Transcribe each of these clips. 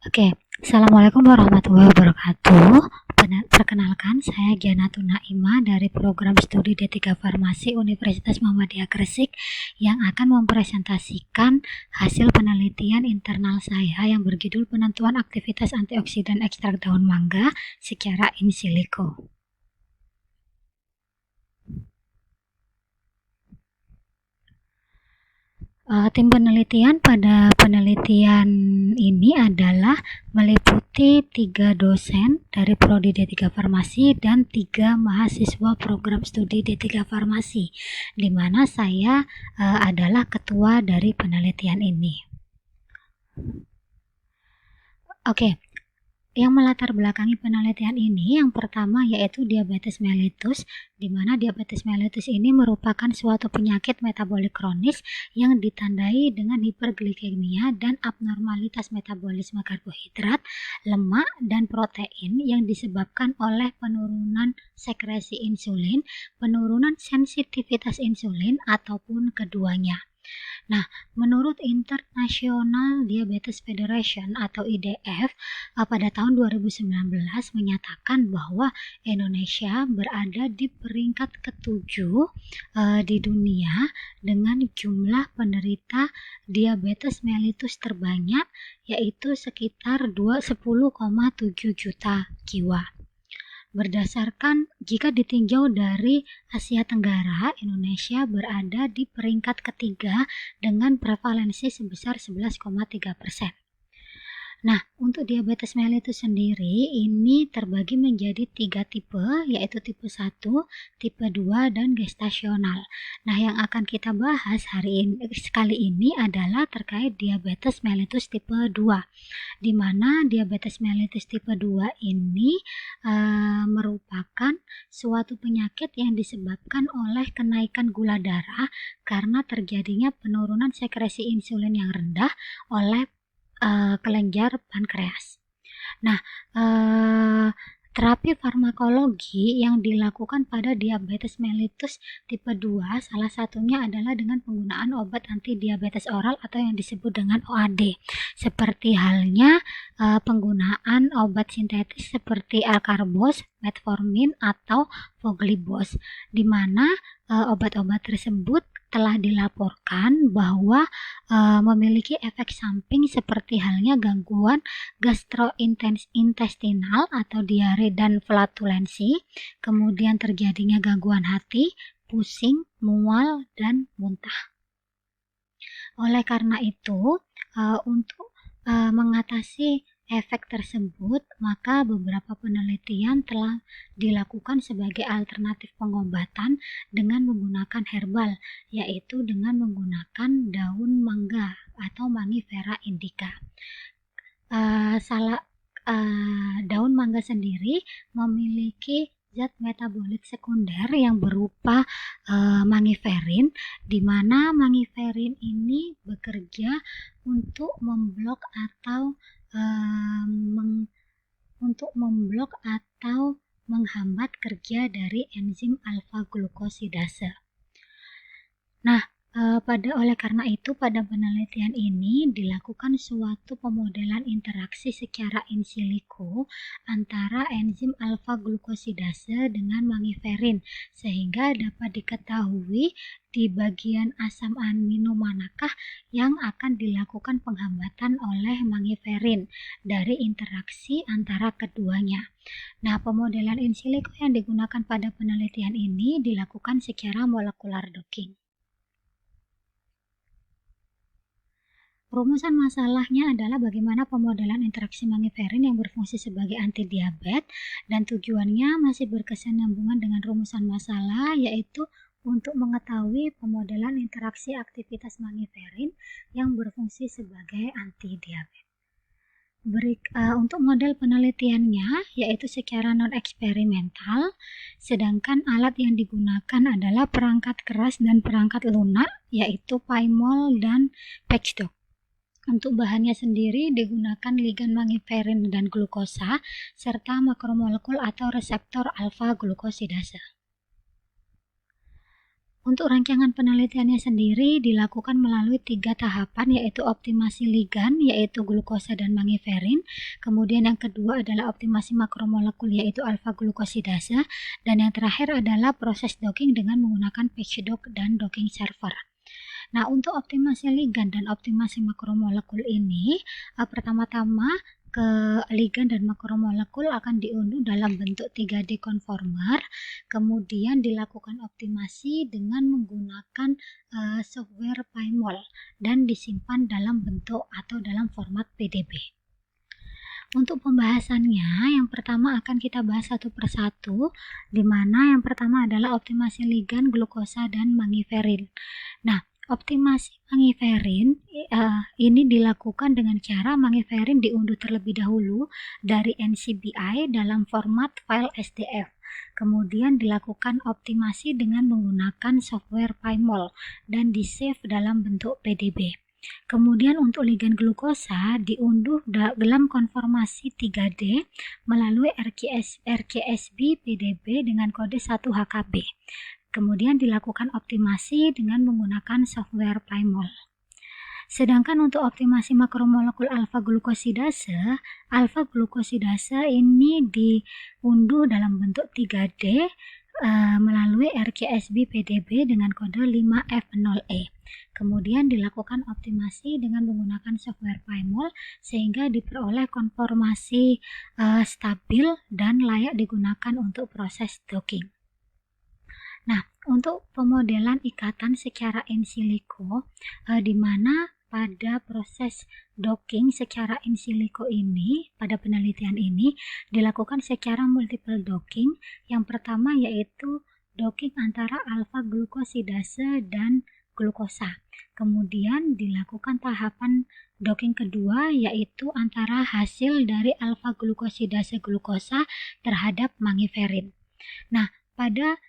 Oke, Assalamualaikum warahmatullahi wabarakatuh. Perkenalkan, saya Gianatun Naima dari program studi D3 Farmasi Universitas Muhammadiyah Gresik yang akan mempresentasikan hasil penelitian internal saya yang berjudul penentuan aktivitas antioksidan ekstrak daun mangga secara in silico. Tim penelitian pada penelitian ini adalah meliputi 3 dosen dari Prodi D3 Farmasi dan 3 mahasiswa program studi D3 Farmasi, di mana saya adalah ketua dari penelitian ini. Oke, yang melatar belakangi penelitian ini yang pertama yaitu diabetes mellitus, di mana diabetes mellitus ini merupakan suatu penyakit metabolik kronis yang ditandai dengan hiperglikemia dan abnormalitas metabolisme karbohidrat, lemak, dan protein yang disebabkan oleh penurunan sekresi insulin, penurunan sensitivitas insulin, ataupun keduanya. Nah, menurut International Diabetes Federation atau IDF pada tahun 2019 menyatakan bahwa Indonesia berada di peringkat ke-7 di dunia dengan jumlah penderita diabetes mellitus terbanyak, yaitu sekitar 10,7 juta jiwa. Berdasarkan jika ditinjau dari Asia Tenggara, Indonesia berada di peringkat ketiga dengan prevalensi sebesar 11,3%. Nah, untuk diabetes mellitus sendiri ini terbagi menjadi 3 tipe, yaitu tipe 1, tipe 2, dan gestasional. Nah, yang akan kita bahas sekali ini adalah terkait diabetes mellitus tipe 2, di mana diabetes mellitus tipe 2 ini merupakan suatu penyakit yang disebabkan oleh kenaikan gula darah karena terjadinya penurunan sekresi insulin yang rendah oleh kelenjar pankreas. Nah, terapi farmakologi yang dilakukan pada diabetes mellitus tipe 2 salah satunya adalah dengan penggunaan obat anti diabetes oral atau yang disebut dengan OAD. Seperti halnya penggunaan obat sintetis seperti Alkarboz, metformin, atau Voglibos, di mana obat-obat tersebut telah dilaporkan bahwa memiliki efek samping seperti halnya gangguan gastrointestinal atau diare dan flatulensi, kemudian terjadinya gangguan hati, pusing, mual, dan muntah. Oleh karena itu, untuk mengatasi efek tersebut, maka beberapa penelitian telah dilakukan sebagai alternatif pengobatan dengan menggunakan herbal, yaitu dengan menggunakan daun mangga atau Mangifera indica. Daun mangga sendiri memiliki zat metabolik sekunder yang berupa mangiferin, di mana mangiferin ini bekerja untuk memblok atau menghambat kerja dari enzim alfa glukosidase. Nah, oleh karena itu pada penelitian ini dilakukan suatu pemodelan interaksi secara in silico antara enzim alfa glukosidase dengan mangiferin, sehingga dapat diketahui di bagian asam amino manakah yang akan dilakukan penghambatan oleh mangiferin dari interaksi antara keduanya. Nah, pemodelan in silico yang digunakan pada penelitian ini dilakukan secara molekular docking. Rumusan masalahnya adalah bagaimana pemodelan interaksi mangiferin yang berfungsi sebagai antidiabet, dan tujuannya masih berkesinambungan dengan rumusan masalah, yaitu untuk mengetahui pemodelan interaksi aktivitas mangiferin yang berfungsi sebagai antidiabet. Untuk model penelitiannya yaitu secara non-eksperimental, sedangkan alat yang digunakan adalah perangkat keras dan perangkat lunak, yaitu PyMol dan PatchDoc. Untuk bahannya sendiri digunakan ligan mangiferin dan glukosa serta makromolekul atau reseptor alfa glukosidase. Untuk rangkaian penelitiannya sendiri dilakukan melalui 3 tahapan, yaitu optimasi ligan, yaitu glukosa dan mangiferin. Kemudian yang kedua adalah optimasi makromolekul, yaitu alfa-glukosidase. Dan yang terakhir adalah proses docking dengan menggunakan PageDock dan docking server. Nah, untuk optimasi ligan dan optimasi makromolekul ini, pertama-tama ligan dan makromolekul akan diunduh dalam bentuk 3D conformer, kemudian dilakukan optimasi dengan menggunakan software PyMol dan disimpan dalam bentuk atau dalam format PDB. Untuk pembahasannya, yang pertama akan kita bahas satu persatu, di mana yang pertama adalah optimasi ligan, glukosa, dan mangiferin. Nah, optimasi mangiferin ini dilakukan dengan cara mangiferin diunduh terlebih dahulu dari NCBI dalam format file SDF. Kemudian dilakukan optimasi dengan menggunakan software PyMol dan di-save dalam bentuk PDB. Kemudian untuk ligan glukosa diunduh dalam konformasi 3D melalui RQSB PDB dengan kode 1HKB. Kemudian dilakukan optimasi dengan menggunakan software PyMol. Sedangkan untuk optimasi makromolekul alfa-glukosidase ini diunduh dalam bentuk 3D melalui RQSB PDB dengan kode 5F0E. Kemudian dilakukan optimasi dengan menggunakan software PyMol sehingga diperoleh konformasi stabil dan layak digunakan untuk proses docking. Nah, untuk pemodelan ikatan secara in silico, di mana pada proses docking secara in silico ini, pada penelitian ini, dilakukan secara multiple docking. Yang pertama yaitu docking antara alfa-glukosidase dan glukosa. Kemudian dilakukan tahapan docking kedua yaitu antara hasil dari alfa-glukosidase glukosa terhadap mangiferin. Nah, pada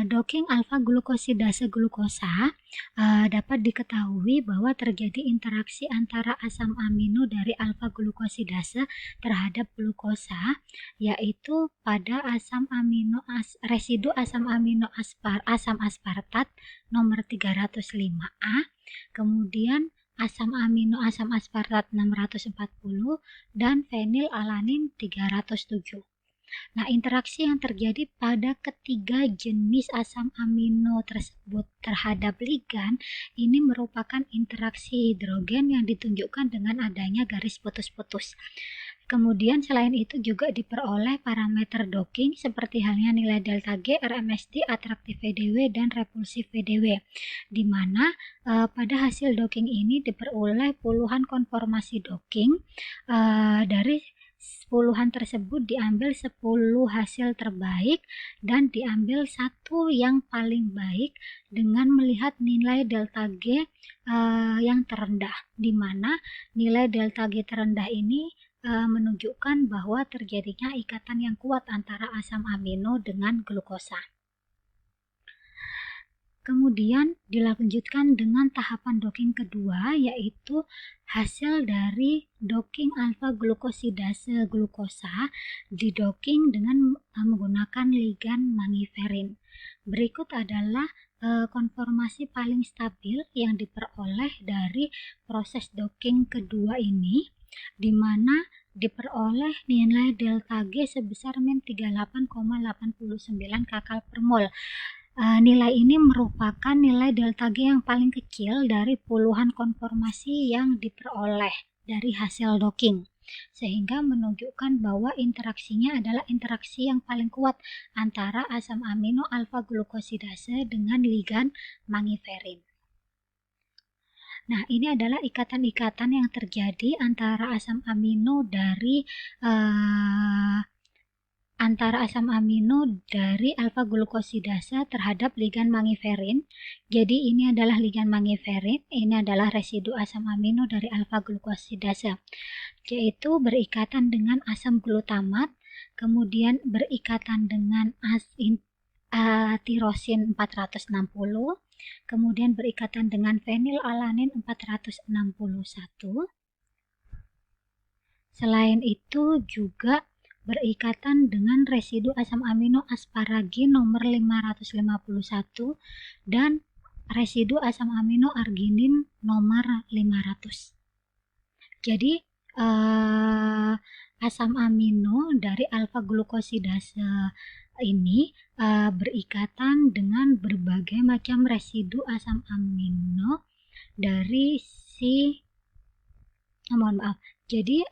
docking alfa-glukosidase glukosa dapat diketahui bahwa terjadi interaksi antara asam amino dari alfa-glukosidase terhadap glukosa, yaitu pada residu asam amino asam aspartat nomor 305A, kemudian asam amino asam aspartat 640 dan fenilalanin 307. Nah, interaksi yang terjadi pada ketiga jenis asam amino tersebut terhadap ligan ini merupakan interaksi hidrogen yang ditunjukkan dengan adanya garis putus-putus. Kemudian selain itu juga diperoleh parameter docking seperti halnya nilai delta G, RMSD, atraktif VDW, dan repulsif VDW, di mana pada hasil docking ini diperoleh puluhan konformasi docking. Dari puluhan tersebut diambil 10 hasil terbaik dan diambil satu yang paling baik dengan melihat nilai delta G yang terendah, di mana nilai delta G terendah ini menunjukkan bahwa terjadinya ikatan yang kuat antara asam amino dengan glukosa. Kemudian dilanjutkan dengan tahapan docking kedua, yaitu hasil dari docking alfa-glukosidase glukosa didocking dengan menggunakan ligan mangiferin. Berikut adalah konformasi paling stabil yang diperoleh dari proses docking kedua ini, di mana diperoleh nilai delta G sebesar min 38,89 kakal per mol. Nilai ini merupakan nilai delta G yang paling kecil dari puluhan konformasi yang diperoleh dari hasil docking, sehingga menunjukkan bahwa interaksinya adalah interaksi yang paling kuat antara asam amino alfa-glukosidase dengan ligan mangiferin. Nah, ini adalah ikatan-ikatan yang terjadi antara asam amino dari alfa-glukosidase terhadap ligan mangiferin. Jadi ini adalah ligan mangiferin, ini adalah residu asam amino dari alfa-glukosidase, yaitu berikatan dengan asam glutamat, kemudian berikatan dengan tirosin 460, kemudian berikatan dengan fenilalanin 461. Selain itu juga berikatan dengan residu asam amino asparagin nomor 551 dan residu asam amino arginin nomor 500. Jadi asam amino dari alfa glukosidase ini berikatan dengan berbagai macam residu asam amino dari jadi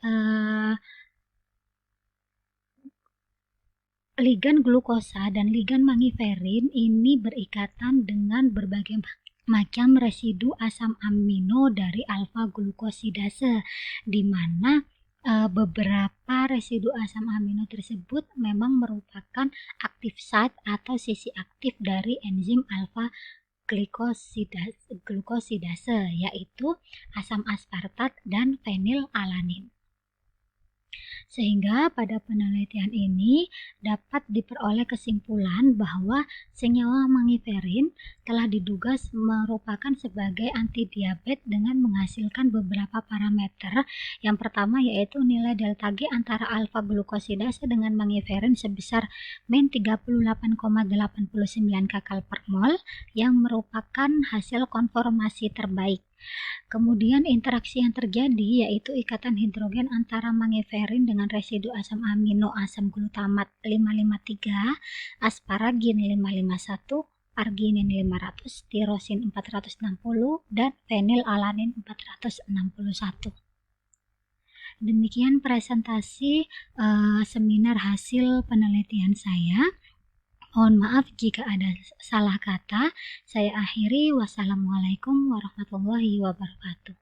ligan glukosa dan ligan mangiferin ini berikatan dengan berbagai macam residu asam amino dari alfa glukosidase, di mana beberapa residu asam amino tersebut memang merupakan aktif site atau sisi aktif dari enzim alfa glukosidase, yaitu asam aspartat dan fenilalanin. Sehingga pada penelitian ini dapat diperoleh kesimpulan bahwa senyawa mangiferin telah diduga merupakan sebagai antidiabet dengan menghasilkan beberapa parameter. Yang pertama yaitu nilai delta G antara alfa glukosidase dengan mangiferin sebesar min 38,89 kcal per mol yang merupakan hasil konformasi terbaik. Kemudian interaksi yang terjadi yaitu ikatan hidrogen antara mangiferin dengan residu asam amino asam glutamat 553, asparagin 551, arginin 500, tirosin 460, dan fenilalanin 461. Demikian presentasi seminar hasil penelitian saya. Mohon maaf jika ada salah kata. Saya akhiri. Wassalamualaikum warahmatullahi wabarakatuh.